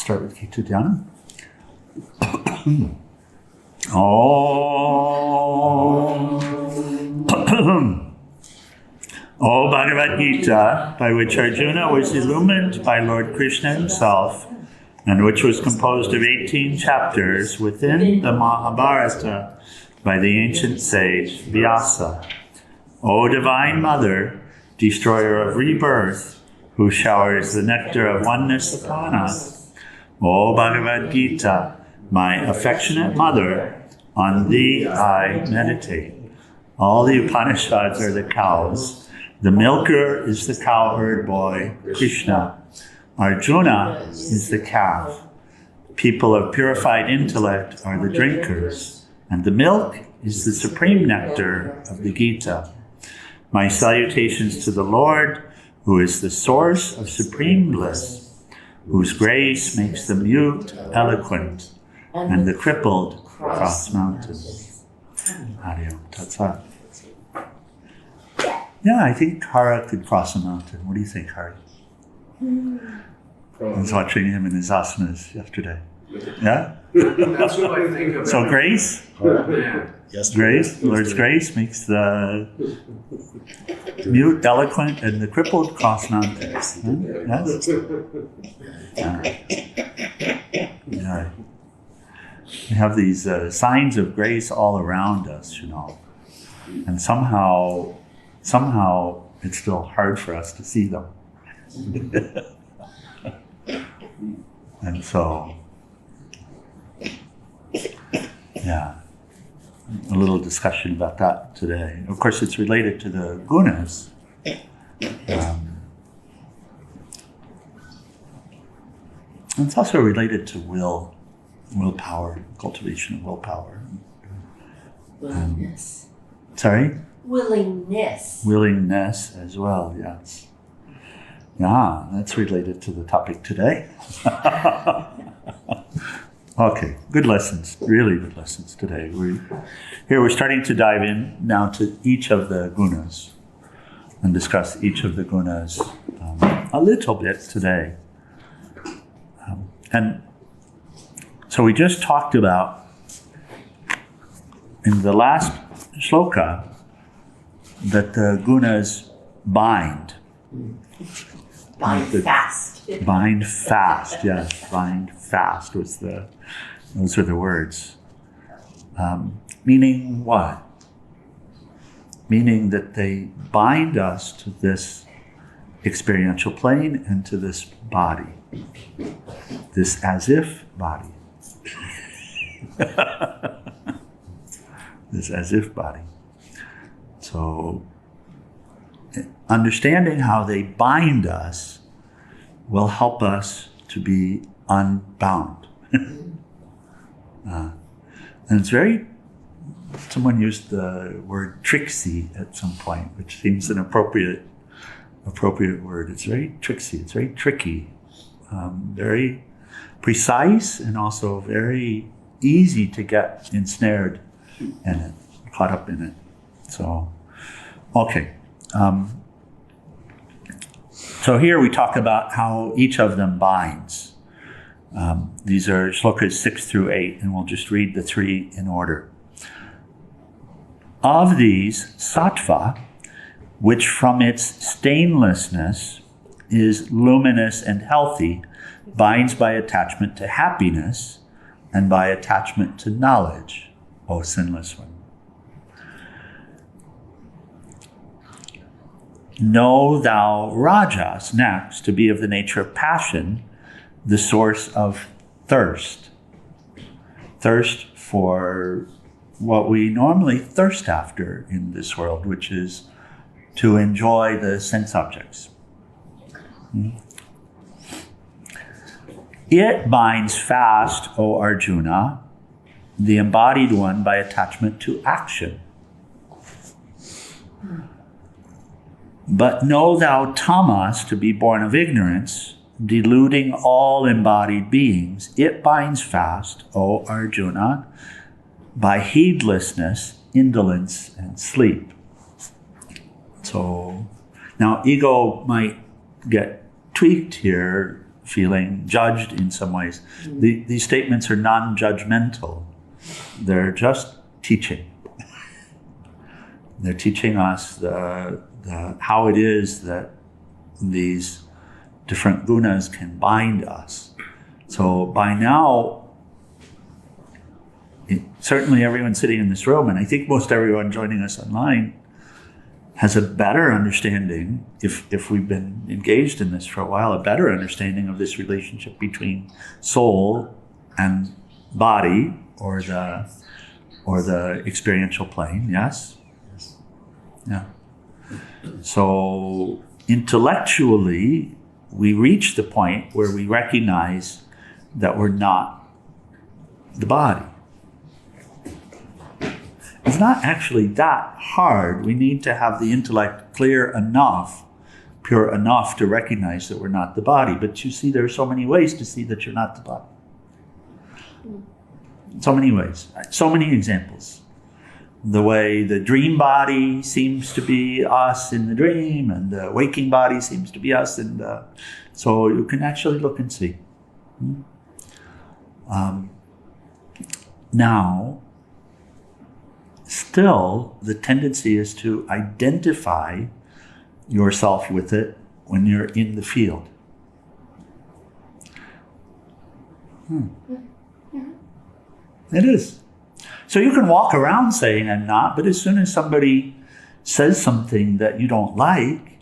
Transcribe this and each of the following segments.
Start with Geeta Dhyana. Om. O Bhagavad Gita, by which Arjuna was illumined by Lord Krishna himself, and which was composed of 18 chapters within the Mahabharata by the ancient sage Vyasa. O Divine Mother, destroyer of rebirth, who showers the nectar of oneness upon us. O Bhagavad Gita, my affectionate mother, on thee I meditate. All the Upanishads are the cows. The milker is the cowherd boy, Krishna. Arjuna is the calf. People of purified intellect are the drinkers, and the milk is the supreme nectar of the Gita. My salutations to the Lord, who is the source of supreme bliss, whose grace makes the mute eloquent, and the crippled cross mountains. Hari Om Tat Sat. Yeah, I think Hara could cross a mountain. What do you think, Hari? I was watching him in his asanas yesterday. Yeah? That's what I think of. So grace? Yeah. Yes, Grace, Lord's grace makes the mute eloquent and the crippled cross mountains. Yes? Yeah. We have these signs of grace all around us, you know. And somehow it's still hard for us to see them. And so, yeah, a little discussion about that today. Of course, it's related to the gunas. And it's also related to willpower, cultivation of willpower. Willingness. Sorry? Willingness. Willingness as well, yes. Yeah, that's related to the topic today. Okay, good lessons, really good lessons today. We're starting to dive in now to each of the gunas and discuss each of the gunas a little bit today. And so we just talked about, in the last shloka, that the gunas bind. Bind fast. Bind fast, yes. Bind fast those were the words. Meaning what? Meaning that they bind us to this experiential plane and to this body. This as-if body. This as-if body. So, understanding how they bind us will help us to be unbound. And it's someone used the word tricksy at some point, which seems an appropriate word. It's very tricksy, it's very tricky, very precise, and also very easy to get ensnared in it, caught up in it. So, okay. So here we talk about how each of them binds. These are shlokas 6 through 8, and we'll just read the three in order. Of these, sattva, which from its stainlessness is luminous and healthy, binds by attachment to happiness and by attachment to knowledge, O sinless one. Know thou rajas, next, to be of the nature of passion, the source of thirst. Thirst for what we normally thirst after in this world, which is to enjoy the sense objects. It binds fast, O Arjuna, the embodied one, by attachment to action. But know thou tamas, to be born of ignorance, deluding all embodied beings. It binds fast, O Arjuna, by heedlessness, indolence, and sleep. So now ego might get tweaked here feeling judged in some ways. These statements are non-judgmental. They're just teaching. They're teaching us how it is that these different gunas can bind us. So by now, certainly everyone sitting in this room, and I think most everyone joining us online, has a better understanding, if we've been engaged in this for a while, a better understanding of this relationship between soul and body, or the experiential plane. Yes? Yeah. So intellectually, we reach the point where we recognize that we're not the body. It's not actually that hard. We need to have the intellect clear enough, pure enough to recognize that we're not the body. But you see, there are so many ways to see that you're not the body. So many ways, so many examples. The way the dream body seems to be us in the dream, and the waking body seems to be us in the... So you can actually look and see. Now, still, the tendency is to identify yourself with it when you're in the field. It is. So you can walk around saying I'm not, but as soon as somebody says something that you don't like,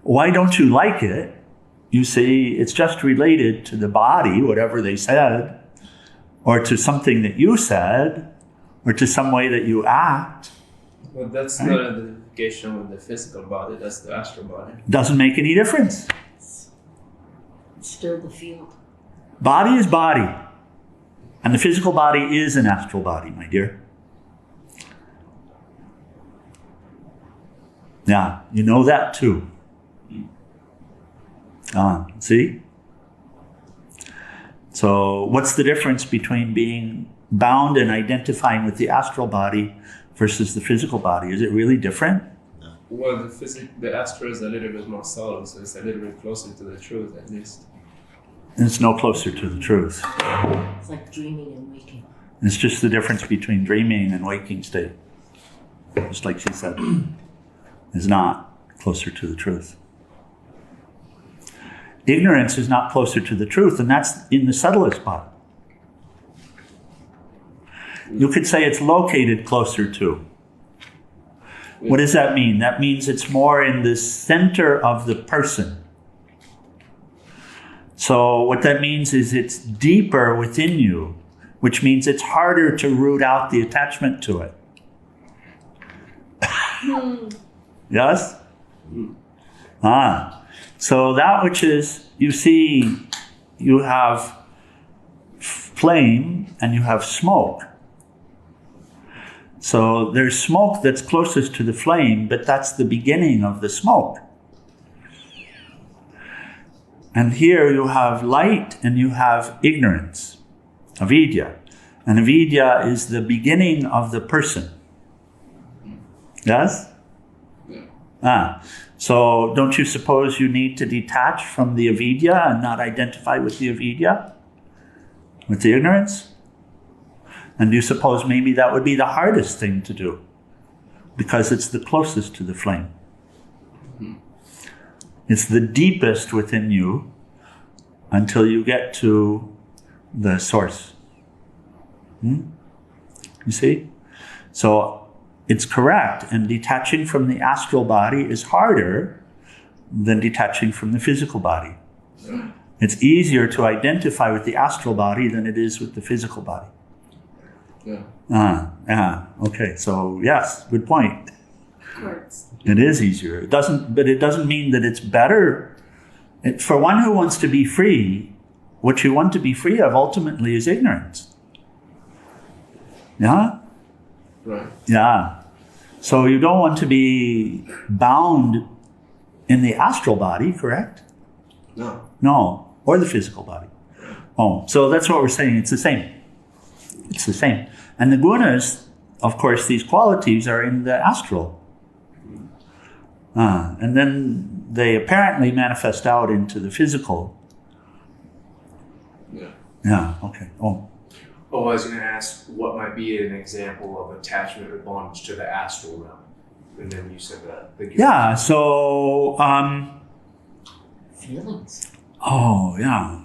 why don't you like it? You see, it's just related to the body, whatever they said, or to something that you said, or to some way that you act. Well, that's not an identification with the physical body, that's the astral body. Doesn't make any difference. It's still the field. Body is body. And the physical body is an astral body, my dear. Yeah, you know that too. See? So what's the difference between being bound and identifying with the astral body versus the physical body? Is it really different? Well, the astral is a little bit more subtle, so it's a little bit closer to the truth, at least. It's no closer to the truth. It's like dreaming and waking. It's just the difference between dreaming and waking state. Just like she said, is not closer to the truth. Ignorance is not closer to the truth, and that's in the subtlest body. You could say it's located closer to. What does that mean? That means it's more in the center of the person. So what that means is it's deeper within you, which means it's harder to root out the attachment to it. Yes? So that which is, you see, you have flame and you have smoke. So there's smoke that's closest to the flame, but that's the beginning of the smoke. And here you have light and you have ignorance, avidya. And avidya is the beginning of the person. Yes? So don't you suppose you need to detach from the avidya and not identify with the avidya? With the ignorance? And do you suppose maybe that would be the hardest thing to do? Because it's the closest to the flame. It's the deepest within you until you get to the source. You see? So it's correct, and detaching from the astral body is harder than detaching from the physical body. It's easier to identify with the astral body than it is with the physical body. Okay, so yes, good point. It is easier. But it doesn't mean that it's better. For one who wants to be free, what you want to be free of ultimately is ignorance. Yeah? Right. Yeah. So you don't want to be bound in the astral body, correct? No. No. Or the physical body. Oh, so that's what we're saying. It's the same. It's the same. And the gunas, of course, these qualities are in the astral. And then they apparently manifest out into the physical. Yeah. Yeah, okay. Oh, I was going to ask what might be an example of attachment or bondage to the astral realm. And then you said that. yeah, so, Feelings. oh, yeah.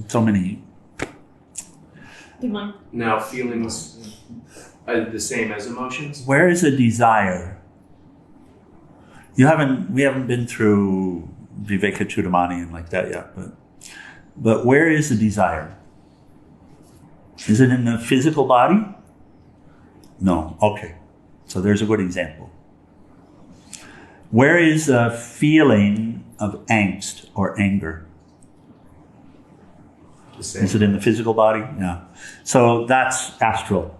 So many. Do you mind? Now, feelings are the same as emotions? Where is a desire? We haven't been through Vivekachudamani and like that yet, but where is the desire? Is it in the physical body? No. Okay. So there's a good example. Where is a feeling of angst or anger? The same. Is it in the physical body? Yeah. So that's astral.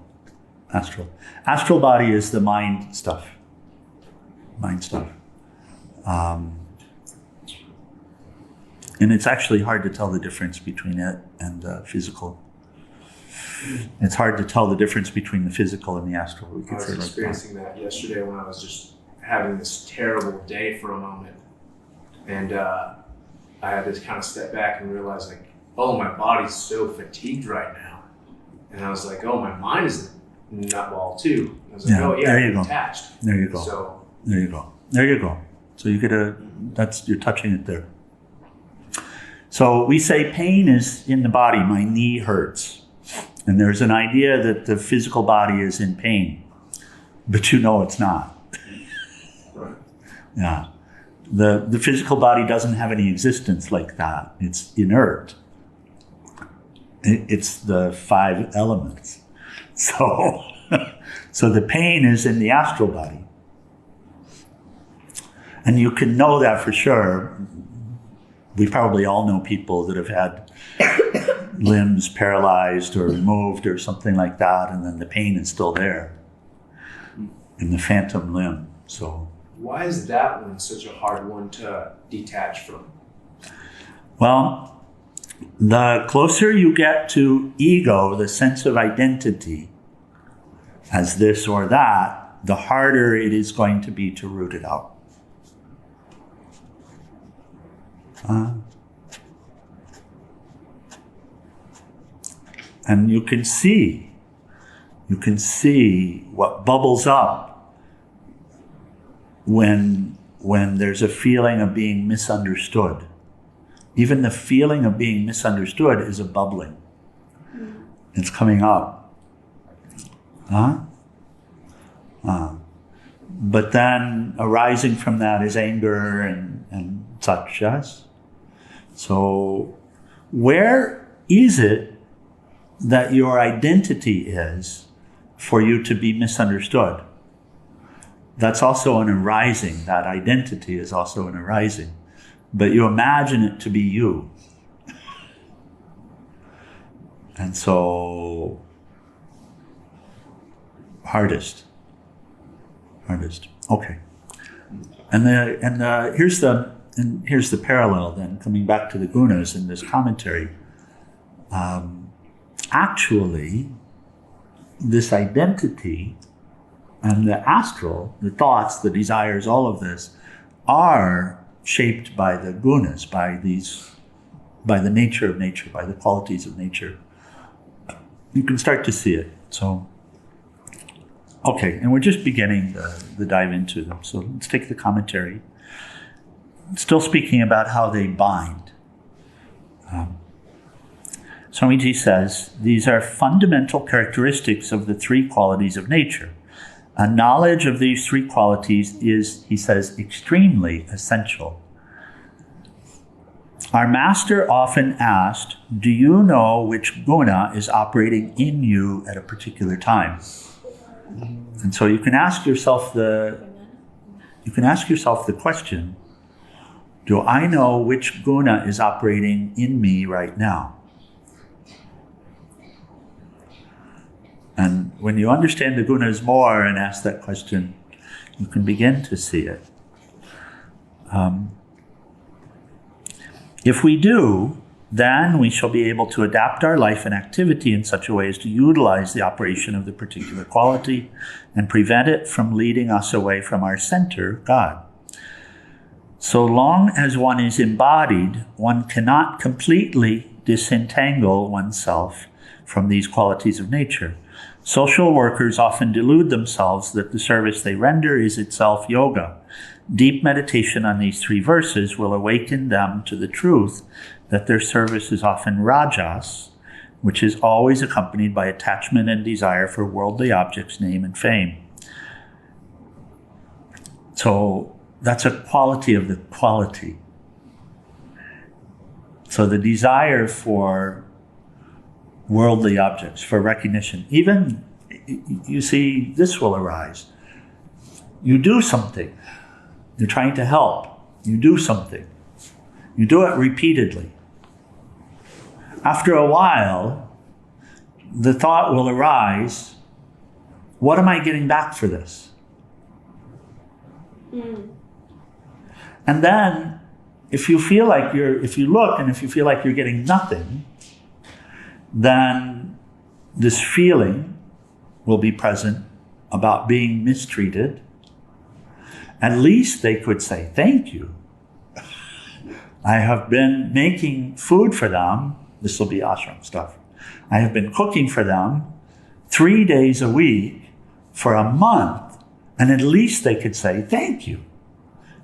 Astral body is the mind stuff. And it's actually hard to tell the difference between it and physical. It's hard to tell the difference between the physical and the astral. We I could was say like that. experiencing that yesterday when I was just having this terrible day for a moment. And I had to kind of step back and realize, like, oh, my body's so fatigued right now. And I was like, oh, my mind is not well too. I was like, Yeah, oh, yeah, there you I'm go. attached. There you go. So, There you go. So you get you're touching it there. So we say pain is in the body. My knee hurts. And there's an idea that the physical body is in pain, but you know it's not. right. Yeah. The physical body doesn't have any existence like that. It's inert. It's the 5 elements. So, so the pain is in the astral body. And you can know that for sure. We probably all know people that have had limbs paralyzed or removed or something like that, and then the pain is still there in the phantom limb. So, Why is that one such a hard one to detach from? well, the closer you get to ego, the sense of identity as this or that, the harder it is going to be to root it out. And you can see what bubbles up when there's a feeling of being misunderstood. Even the feeling of being misunderstood is a bubbling. It's coming up. But then arising from that is anger and such, yes? So where is it that your identity is for you to be misunderstood? That's also an arising. That identity is also an arising. But you imagine it to be you. And so, hardest. Okay. And here's the parallel then, coming back to the gunas in this commentary. Actually, this identity and the astral, the thoughts, the desires, all of this, are shaped by the gunas, by the nature of nature, by the qualities of nature. You can start to see it. So, okay, and we're just beginning the dive into them. So let's take the commentary. Still speaking about how they bind. Swamiji says, these are fundamental characteristics of the 3 qualities of nature. A knowledge of these 3 qualities is, he says, extremely essential. Our master often asked, do you know which guna is operating in you at a particular time? And so you can ask yourself the question, do I know which guna is operating in me right now? And when you understand the gunas more and ask that question, you can begin to see it. If we do, then we shall be able to adapt our life and activity in such a way as to utilize the operation of the particular quality and prevent it from leading us away from our center, God. So long as one is embodied, one cannot completely disentangle oneself from these qualities of nature. Social workers often delude themselves that the service they render is itself yoga. Deep meditation on these 3 verses will awaken them to the truth that their service is often rajas, which is always accompanied by attachment and desire for worldly objects, name, and fame. So that's a quality of the quality. So the desire for worldly objects, for recognition, even, you see, this will arise. You do something. You're trying to help. You do something. You do it repeatedly. After a while, the thought will arise, what am I getting back for this? And then, if you feel like if you look and if you feel like you're getting nothing, then this feeling will be present about being mistreated. At least they could say, thank you. I have been making food for them. This will be ashram stuff. I have been cooking for them 3 days a week for a month, and at least they could say, thank you.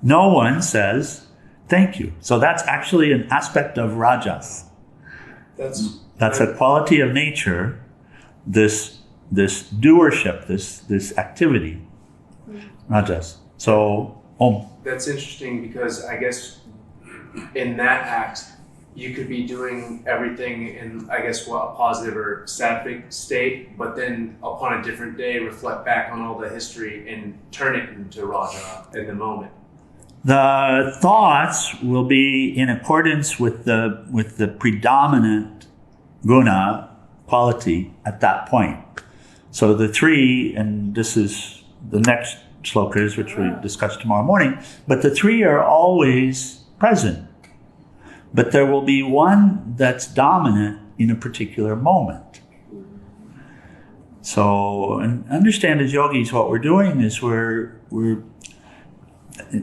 No one says, thank you. So that's actually an aspect of rajas. That's a quality of nature, this doership, this activity, rajas. So, That's interesting because I guess in that act, you could be doing everything in, I guess, a positive or sattvic state, but then upon a different day, reflect back on all the history and turn it into raja in the moment. The thoughts will be in accordance with the predominant guna quality at that point. So the 3, and this is the next shlokas, which we discuss tomorrow morning, but the 3 are always present. But there will be one that's dominant in a particular moment. So, and understand as yogis, what we're doing is we're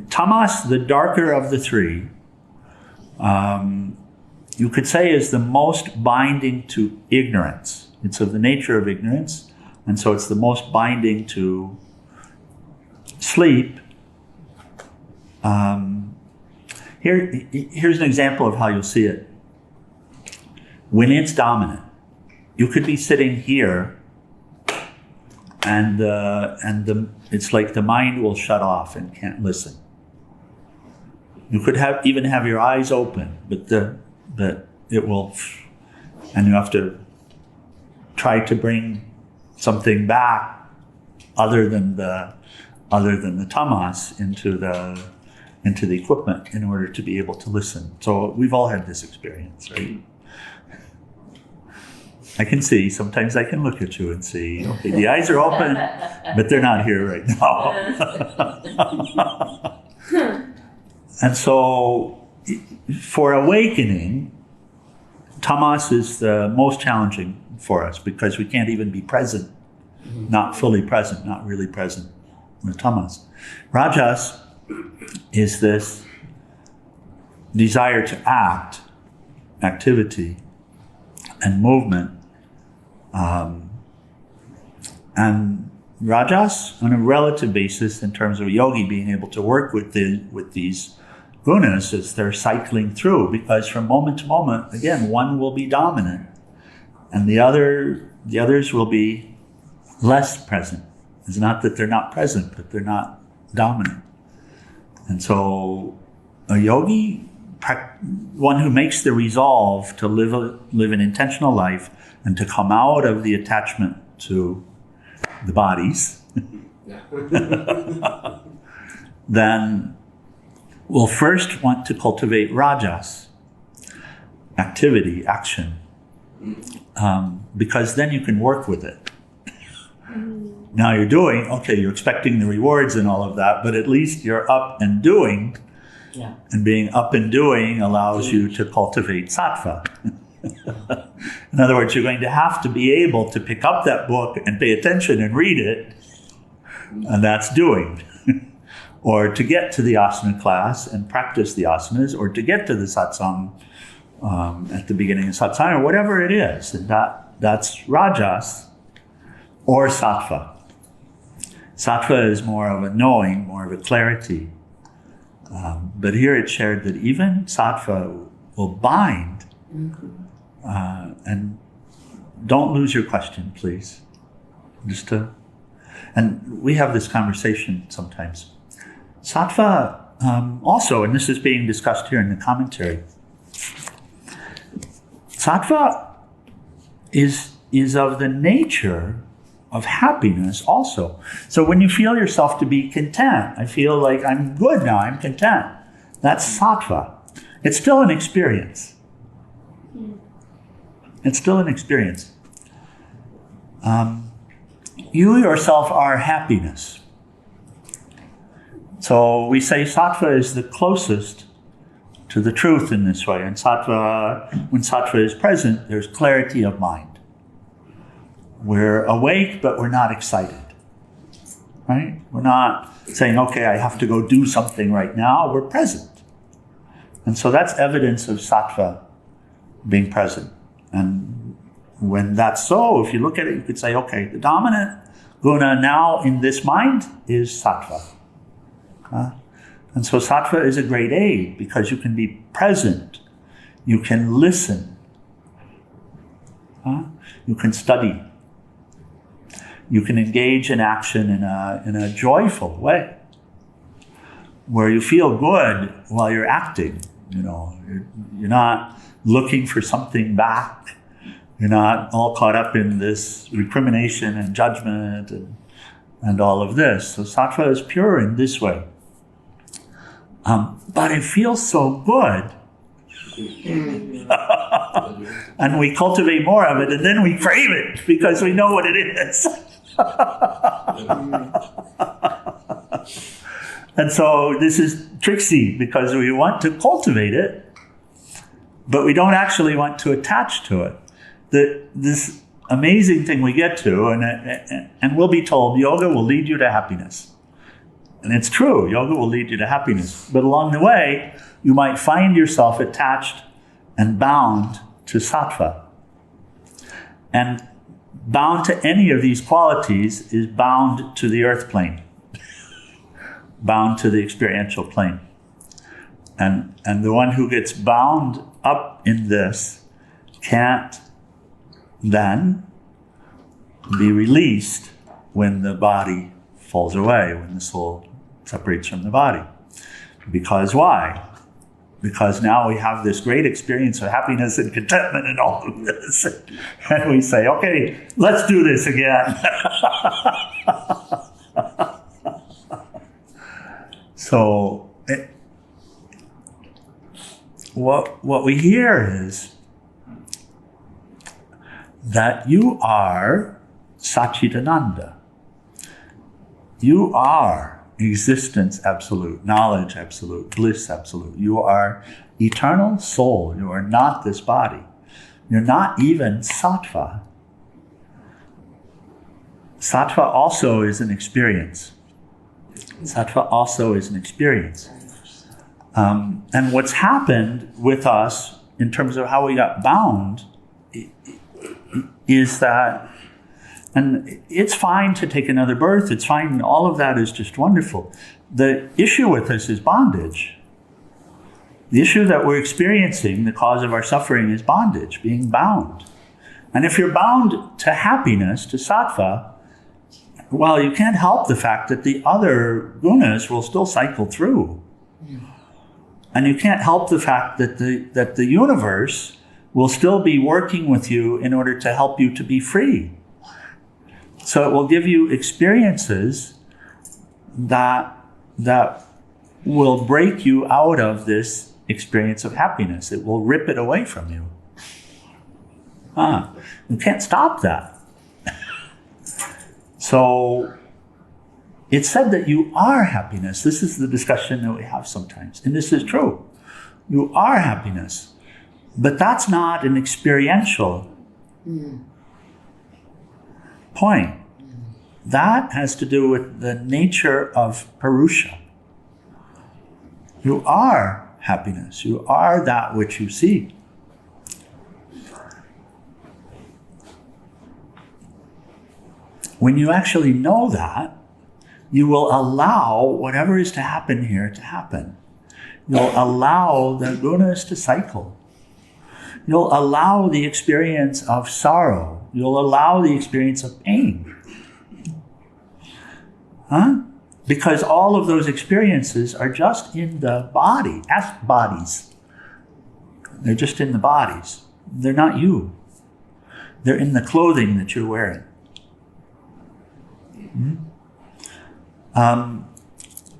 tamas, the darker of the 3, you could say is the most binding to ignorance. It's of the nature of ignorance, and so it's the most binding to sleep. Here's an example of how you'll see it. When it's dominant, you could be sitting here, and it's like the mind will shut off and can't listen. You could even have your eyes open, but it will, and you have to try to bring something back other than the tamas into the equipment in order to be able to listen. So we've all had this experience, right? I can see, sometimes I can look at you and see, okay, the eyes are open, but they're not here right now. And so for awakening, tamas is the most challenging for us because we can't even be present, not fully present, not really present with tamas. Rajas is this desire to act, activity, and movement. And rajas, on a relative basis, in terms of a yogi being able to work with these gunas as they're cycling through, because from moment to moment, again, one will be dominant, and the others will be less present. It's not that they're not present, but they're not dominant. And so a yogi, one who makes the resolve to live an intentional life and to come out of the attachment to the bodies, then will first want to cultivate rajas, activity, action, because then you can work with it. Now you're you're expecting the rewards and all of that, but at least you're up and doing. Yeah. And being up and doing allows you to cultivate sattva. In other words, you're going to have to be able to pick up that book and pay attention and read it, and that's doing. or to get to the asana class and practice the asanas, or to get to the satsang at the beginning of satsang, or whatever it is. And that's rajas or sattva. Sattva is more of a knowing, more of a clarity. But here it's shared that even sattva will bind. And don't lose your question, please. And we have this conversation sometimes. Sattva also, and this is being discussed here in the commentary, sattva is of the nature of happiness also. So when you feel yourself to be content, I feel like I'm good now, I'm content. That's sattva. It's still an experience. It's still an experience. You yourself are happiness. So we say sattva is the closest to the truth in this way. And sattva, when sattva is present, there's clarity of mind. We're awake, but we're not excited. Right? We're not saying, okay, I have to go do something right now. We're present. And so that's evidence of sattva being present. And when that's so, if you look at it, you could say, okay, the dominant guna now in this mind is sattva. And so sattva is a great aid because you can be present. You can listen. You can study. You can engage in action in a joyful way, where you feel good while you're acting. You're not looking for something back. You're not all caught up in this recrimination and judgment and all of this. So sattva is pure in this way. But it feels so good. And we cultivate more of it, and then we crave it because we know what it is. And so this is tricksy because we want to cultivate it, but we don't actually want to attach to it. This amazing thing we get to, and we'll be told yoga will lead you to happiness. And it's true, yoga will lead you to happiness. But along the way, you might find yourself attached and bound to sattva. And bound to any of these qualities is bound to the earth plane, bound to the experiential plane. And the one who gets bound up in this can't then be released when the body falls away, when the soul separates from the body. Because why? Because now we have this great experience of happiness and contentment and all of this. And we say, okay, let's do this again. So what we hear is that you are Satchidananda. You are existence absolute, knowledge absolute, bliss absolute. You are eternal soul. You are not this body. You're not even sattva. Sattva also is an experience. Sattva also is an experience. And what's happened with us in terms of how we got bound is that, and it's fine to take another birth, it's fine, all of that is just wonderful. The issue with this is bondage. The issue that we're experiencing, the cause of our suffering, is bondage, being bound. And if you're bound to happiness, to sattva, well, you can't help the fact that the other gunas will still cycle through. And you can't help the fact that the universe will still be working with you in order to help you to be free. So it will give you experiences that will break you out of this experience of happiness. It will rip it away from you. You can't stop that. So it's said that you are happiness. This is the discussion that we have sometimes. And this is true. You are happiness. But that's not an experiential point. That has to do with the nature of Purusha. You are happiness. You are that which you see. When you actually know that, you will allow whatever is to happen here to happen. You'll allow the gunas to cycle. You'll allow the experience of sorrow. You'll allow the experience of pain. Because all of those experiences are just in the body, as bodies. They're just in the bodies. They're not you. They're in the clothing that you're wearing.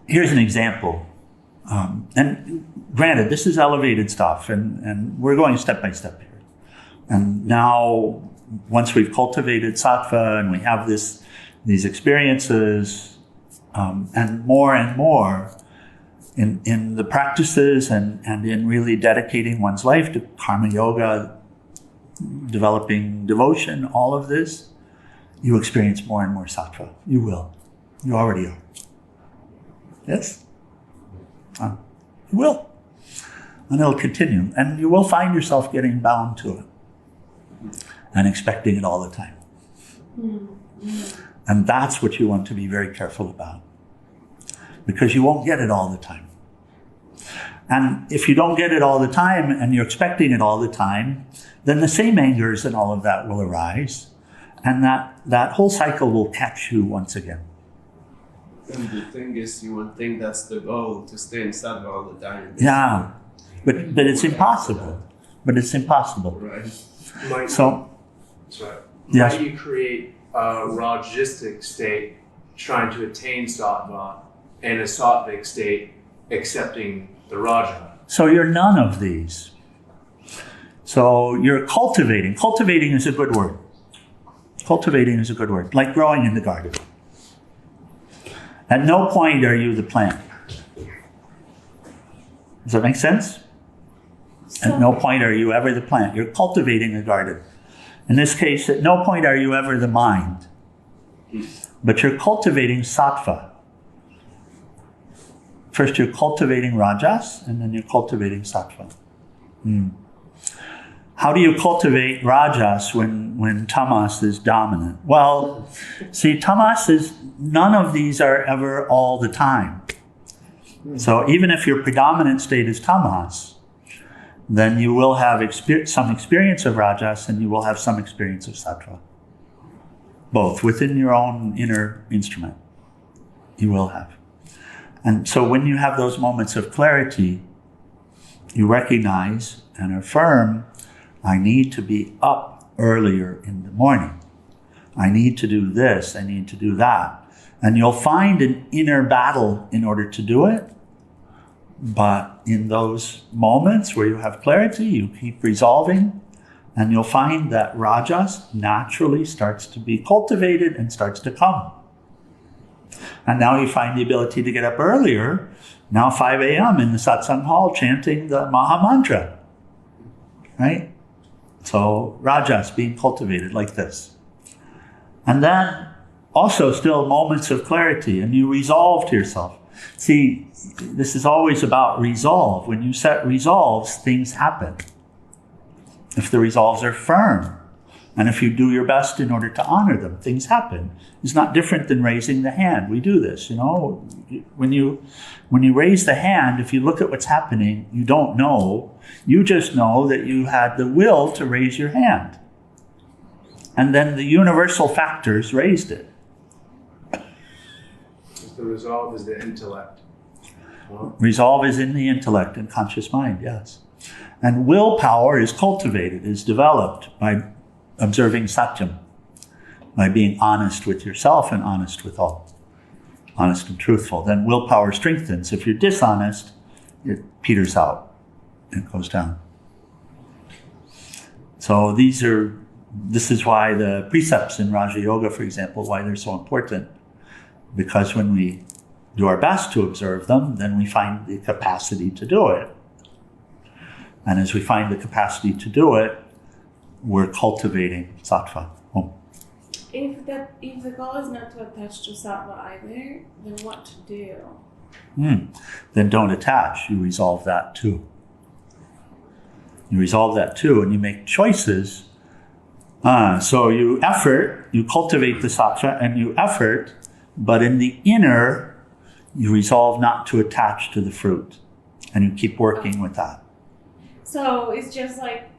Here's an example. And granted, this is elevated stuff, and we're going step by step here. And now, once we've cultivated sattva and we have these experiences, and more in the practices and in really dedicating one's life to karma yoga, developing devotion, all of this, you experience more and more sattva. You will. You already are. Yes? You will. And it'll continue. And you will find yourself getting bound to it and expecting it all the time. And that's what you want to be very careful about. Because you won't get it all the time. And if you don't get it all the time and you're expecting it all the time, then the same angers and all of that will arise. And that whole cycle will catch you once again. And the thing is, you would think that's the goal, to stay in sattva all the time. Yeah, but it's impossible. But it's impossible. Right. Yes. Might you create a rajasic state trying to attain sattva and a sattvic state accepting the raja? So you're none of these. So you're cultivating. Cultivating is a good word. Cultivating is a good word. Like growing in the garden. At no point are you the plant. Does that make sense? At no point are you ever the plant. You're cultivating a garden. In this case, at no point are you ever the mind. But you're cultivating sattva. First you're cultivating rajas, and then you're cultivating sattva. How do you cultivate rajas when tamas is dominant? Well, see, tamas is, none of these are ever all the time. So even if your predominant state is tamas, then you will have some experience of rajas and you will have some experience of sattva. Both within your own inner instrument, you will have. And so when you have those moments of clarity, you recognize and affirm, I need to be up earlier in the morning. I need to do this, I need to do that. And you'll find an inner battle in order to do it. But in those moments where you have clarity, you keep resolving, and you'll find that rajas naturally starts to be cultivated and starts to come. And now you find the ability to get up earlier, now 5 a.m. in the satsang hall chanting the Maha Mantra. Right? So rajas being cultivated like this. And then also still moments of clarity, and you resolve to yourself. See, this is always about resolve. When you set resolves, things happen. If the resolves are firm, and if you do your best in order to honor them, things happen. It's not different than raising the hand. We do this, When you raise the hand, if you look at what's happening, you don't know. You just know that you had the will to raise your hand. And then the universal factors raised it. The resolve is the intellect. Resolve is in the intellect and conscious mind, yes. And willpower is cultivated, is developed by observing satyam, by being honest with yourself and honest with all. Honest and truthful. Then willpower strengthens. If you're dishonest, it peters out. It goes down. So this is why the precepts in Raja Yoga, for example, why they're so important. Because when we do our best to observe them, then we find the capacity to do it. And as we find the capacity to do it, we're cultivating sattva. If the goal is not to attach to sattva either, then what to do? then don't attach. You resolve that too. You resolve that too, and you make choices. So you cultivate the sattva and you effort, but in the inner, you resolve not to attach to the fruit, and you keep working with that. So it's just like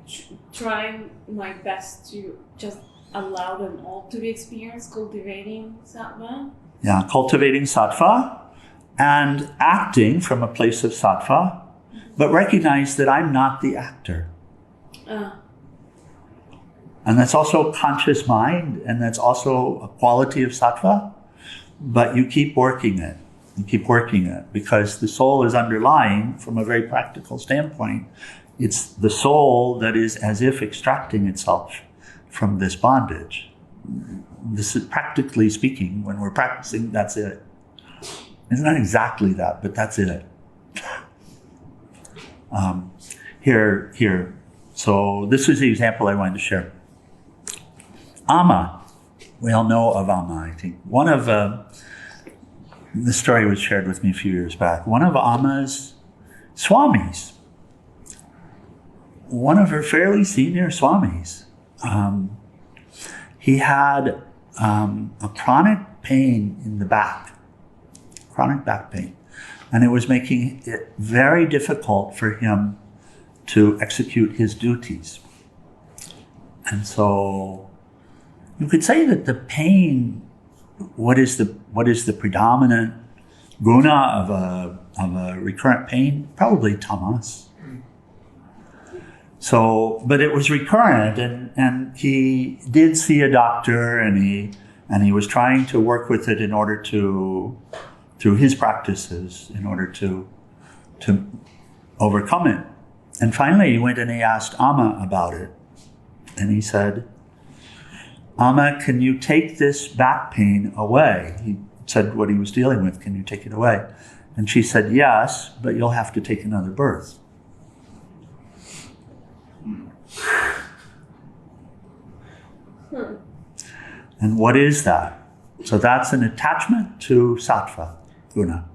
trying my best to just allow them all to be experienced, cultivating sattva. Yeah, cultivating sattva and acting from a place of sattva, but recognize that I'm not the actor. And that's also conscious mind, and that's also a quality of sattva, but you keep working it. You keep working it because the soul is underlying from a very practical standpoint. It's the soul that is as if extracting itself from this bondage. This is practically speaking, when we're practicing, that's it. It's not exactly that, but that's it. Here. So this was the example I wanted to share. Amma. We all know of Amma, I think. One of, the story was shared with me a few years back. One of Amma's Swamis, one of her fairly senior Swamis, he had a chronic pain in the back, chronic back pain. And it was making it very difficult for him to execute his duties. And so you could say that the pain, what is the predominant guna of a recurrent pain? Probably tamas. So, but it was recurrent, and he did see a doctor, and he was trying to work with it in order to, through his practices, in order to overcome it. And finally, he went and he asked Amma about it, and he said, Amma, can you take this back pain away? He said what he was dealing with, can you take it away? And she said, yes, but you'll have to take another birth. And what is that? So that's an attachment to sattva, guna.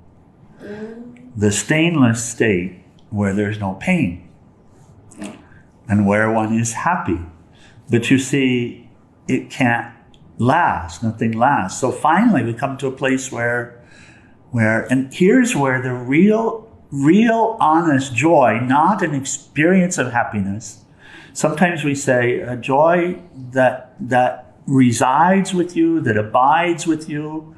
The stainless state where there's no pain and where one is happy. But you see, it can't last, nothing lasts. So finally we come to a place where, and here's where the real honest joy, not an experience of happiness. Sometimes we say a joy that resides with you, that abides with you,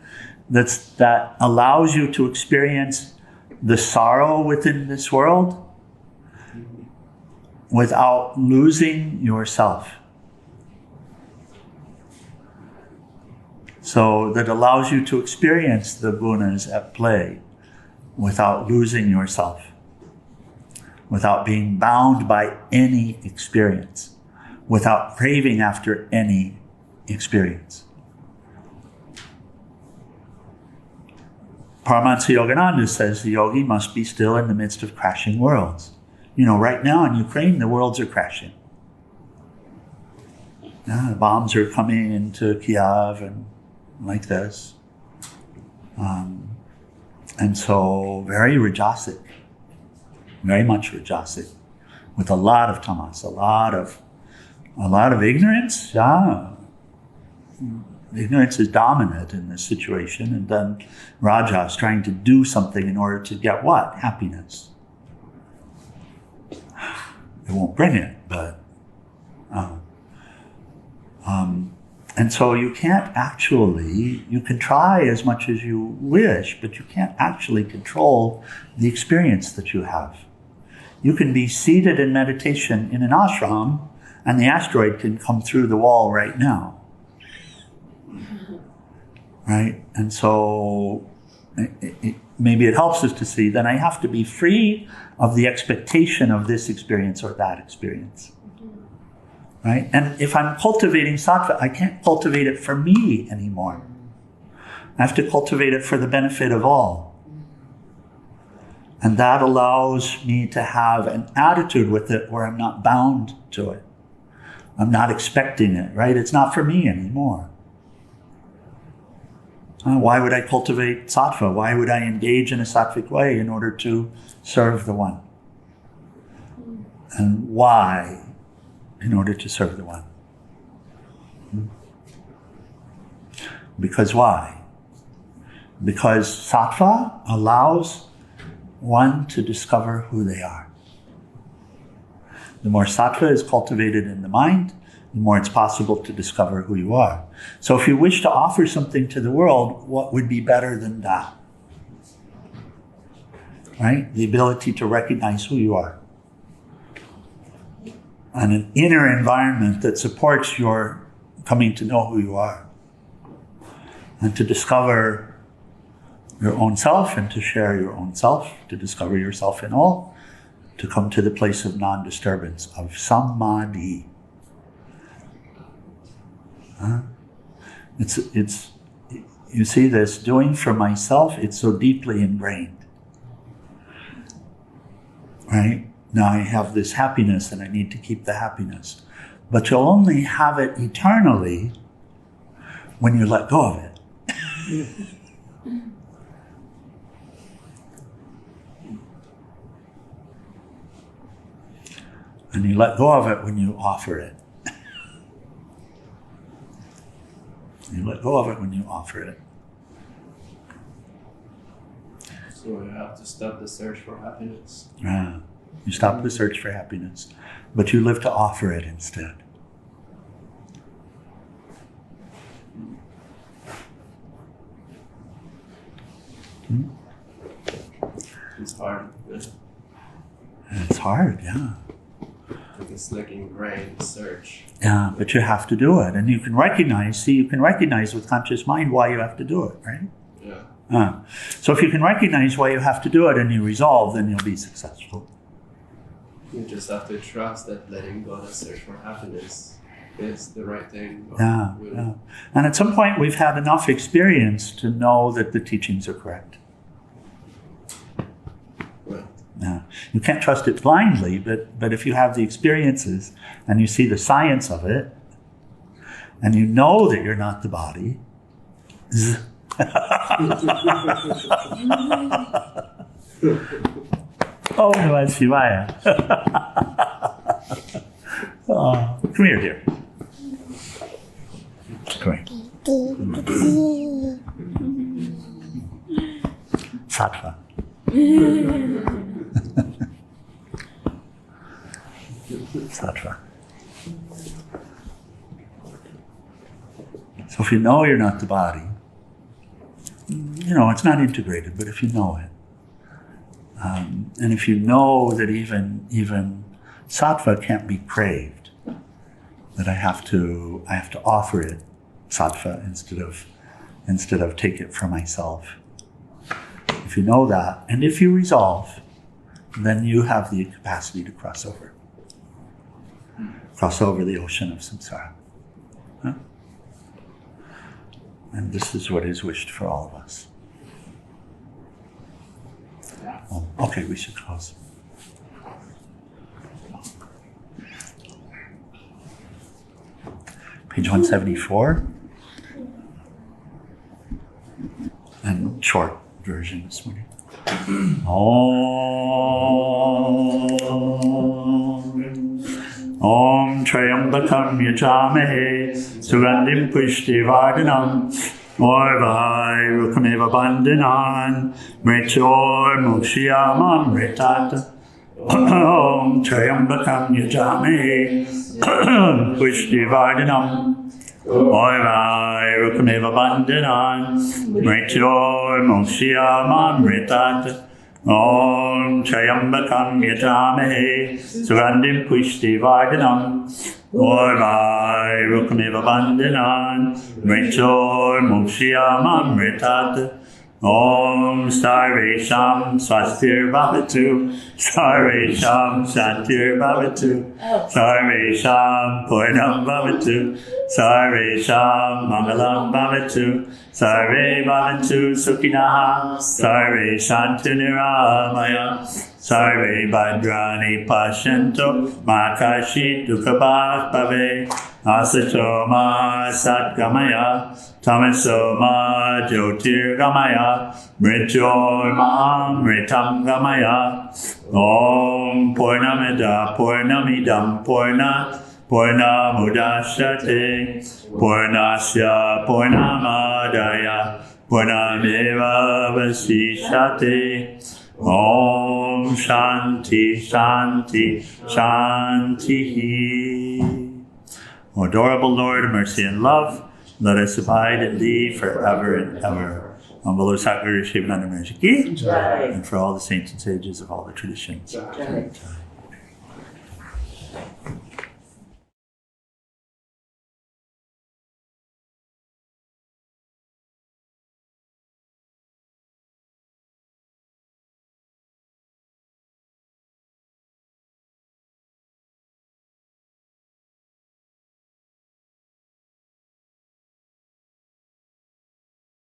that allows you to experience the sorrow within this world without losing yourself. So that allows you to experience the gunas at play without losing yourself, without being bound by any experience, without craving after any experience. Paramahansa Yogananda says the yogi must be still in the midst of crashing worlds. You know, right now in Ukraine, the worlds are crashing. The bombs are coming into Kiev and like this. And so very rajasic, very much rajasic, with a lot of tamas, a lot of ignorance. Ignorance is dominant in this situation, and then Raja is trying to do something in order to get what? Happiness. It won't bring it, but and so you can't actually, you can try as much as you wish, but you can't actually control the experience that you have. You can be seated in meditation in an ashram, and the asteroid can come through the wall right now. Right? And so maybe it helps us to see that I have to be free of the expectation of this experience or that experience. Right? And if I'm cultivating sattva, I can't cultivate it for me anymore. I have to cultivate it for the benefit of all. And that allows me to have an attitude with it where I'm not bound to it. I'm not expecting it, right? It's not for me anymore. Why would I cultivate sattva? Why would I engage in a sattvic way in order to serve the One? And why in order to serve the One? Because why? Because sattva allows one to discover who they are. The more sattva is cultivated in the mind, the more it's possible to discover who you are. So if you wish to offer something to the world, what would be better than that? Right? The ability to recognize who you are. And an inner environment that supports your coming to know who you are. And to discover your own self and to share your own self, to discover yourself in all, to come to the place of non-disturbance, of samadhi. It's you see this, doing for myself, it's so deeply ingrained. Right? Now I have this happiness and I need to keep the happiness. But you'll only have it eternally when you let go of it. And you let go of it when you offer it. You let go of it when you offer it. So you have to stop the search for happiness. You stop the search for happiness, but you live to offer it instead. It's hard. It's hard, yeah. It's like ingrained search. Yeah, but you have to do it. And you can recognize with conscious mind why you have to do it, right? Yeah. So if you can recognize why you have to do it and you resolve, then you'll be successful. You just have to trust that letting go of the search for happiness is the right thing. Yeah. And at some point we've had enough experience to know that the teachings are correct. Yeah. You can't trust it blindly, but if you have the experiences and you see the science of it, and you know that you're not the body, oh, Namah Shivaya. Oh, come here, dear. Come here. Sattva. Sattva. So if you know you're not the body, it's not integrated, but if you know it, and if you know that even sattva can't be craved, that I have to offer it sattva instead of take it for myself. If you know that, and if you resolve, then you have the capacity to cross over the ocean of samsara. Huh? And this is what is wished for all of us. Oh, okay, we should close. Page 174. And short version this morning. Om Trayambakam Yajamahe Sugandhim Pushtivardhanam Orvai Rukameva Bandhanan Mrityur Mukshiyamam Mritat Om Trayambakam Yajamahe Pushtivardhanam Orvai Rukameva Bandhanan Mrityur Mukshiyamam Mritat Om Trayambakam Yajamahe Sugandhim Pushtivardhanam Orvai Rukameva Bandhanan Mrityur Mukshiyamam Mritat Om Sarvesham Swastir Bhavatu Sarvesham Shantir Bhavatu Sarvesham Purnam Bhavatu Sarvesham Mangalam Bhavatu Sarve Bhavantu Sukhinaha Sarve Shantu Niramaya Sarve Bhadrani Pashanto Makashi Dukhabhat Bhave Asato ma satgamaya, tamaso ma jyotirgamaya, mrityurma mritam gamaya. Om Purnamida Purnamidam Purnamudashyate Purnasya Purnamadaya Purnameva Vasishyate. Om Shanti Shanti Shanti. O adorable Lord of mercy and love, let us abide in thee forever and ever. Om Bolo Satguru Shivananda Maharaj Ki, and for all the saints and sages of all the traditions.